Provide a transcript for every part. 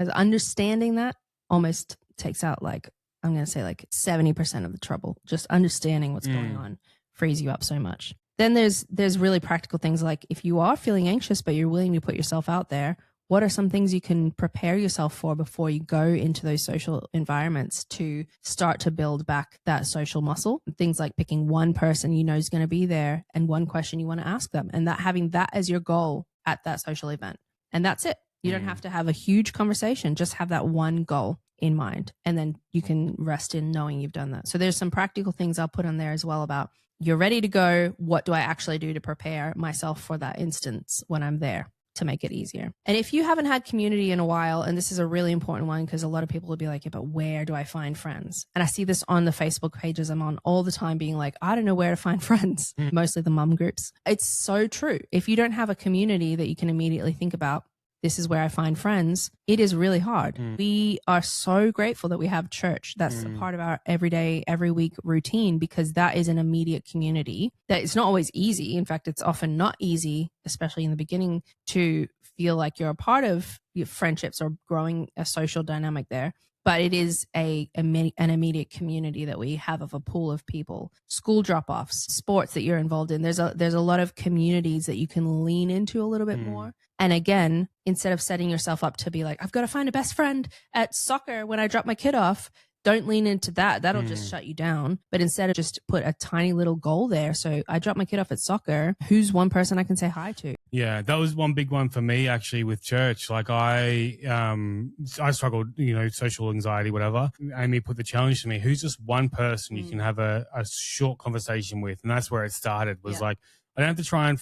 Because understanding that almost takes out I'm going to say 70% of the trouble. Just understanding what's going on frees you up so much. Then there's really practical things like if you are feeling anxious, but you're willing to put yourself out there, what are some things you can prepare yourself for before you go into those social environments to start to build back that social muscle? Things like picking one person you know is going to be there and one question you want to ask them, and that having that as your goal at that social event. And that's it. You don't have to have a huge conversation. Just have that one goal in mind, and then you can rest in knowing you've done that. So there's some practical things I'll put on there as well about you're ready to go. What do I actually do to prepare myself for that instance when I'm there to make it easier? And if you haven't had community in a while, and this is a really important one because a lot of people will be like, yeah, but where do I find friends? And I see this on the Facebook pages I'm on all the time being like, I don't know where to find friends, mostly the mum groups. It's so true. If you don't have a community that you can immediately think about, this is where I find friends, it is really hard. We are so grateful that we have church. That's a part of our everyday, every week routine, because that is an immediate community that it's not always easy. In fact, it's often not easy, especially in the beginning, to feel like you're a part of your friendships or growing a social dynamic there. But it is an immediate community that we have of a pool of people. School drop-offs, sports that you're involved in. There's a lot of communities that you can lean into a little bit more. And again, instead of setting yourself up to be like, I've got to find a best friend at soccer when I drop my kid off, don't lean into that. That'll just shut you down. But instead of just put a tiny little goal there. So I drop my kid off at soccer. Who's one person I can say hi to? Yeah, that was one big one for me actually with church. Like I struggled, social anxiety, whatever. Amy put the challenge to me, who's just one person you can have a short conversation with? And that's where it started, was like, I don't have to try and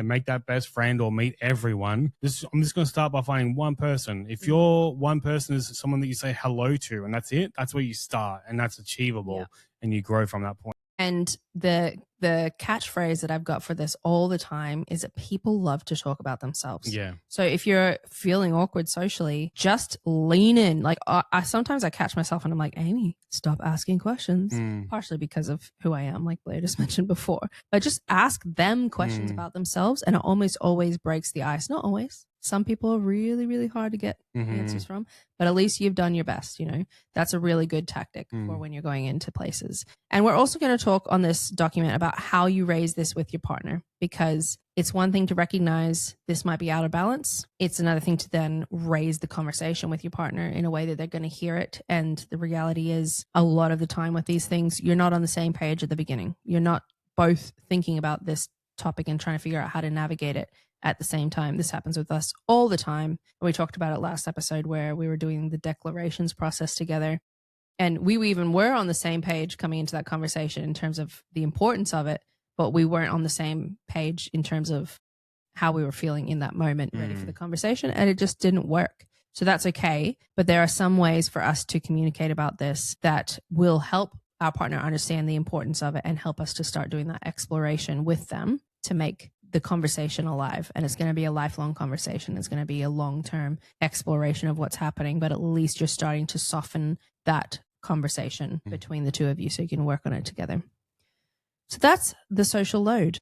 make that best friend or meet everyone. I'm just going to start by finding one person. If your one person is someone that you say hello to and that's it, that's where you start, and that's achievable and you grow from that point. And the catchphrase that I've got for this all the time is that people love to talk about themselves. Yeah. So if you're feeling awkward socially, just lean in. Like I sometimes I catch myself and I'm like, Amy, stop asking questions. Partially because of who I am, like Blair just mentioned before. But just ask them questions about themselves, and it almost always breaks the ice. Not always. Some people are really, really hard to get answers from, but at least you've done your best. That's a really good tactic for when you're going into places. And we're also going to talk on this document about how you raise this with your partner, because it's one thing to recognize this might be out of balance. It's another thing to then raise the conversation with your partner in a way that they're going to hear it. And the reality is, a lot of the time with these things, you're not on the same page at the beginning. You're not both thinking about this topic and trying to figure out how to navigate it at the same time. This happens with us all the time. And we talked about it last episode where we were doing the declarations process together. And we even were on the same page coming into that conversation in terms of the importance of it, but we weren't on the same page in terms of how we were feeling in that moment, ready for the conversation. And it just didn't work. So that's okay. But there are some ways for us to communicate about this that will help our partner understand the importance of it and help us to start doing that exploration with them to make the conversation alive. And it's going to be a lifelong conversation. It's going to be a long-term exploration of what's happening, but at least you're starting to soften that conversation between the two of you so you can work on it together. So that's the social load.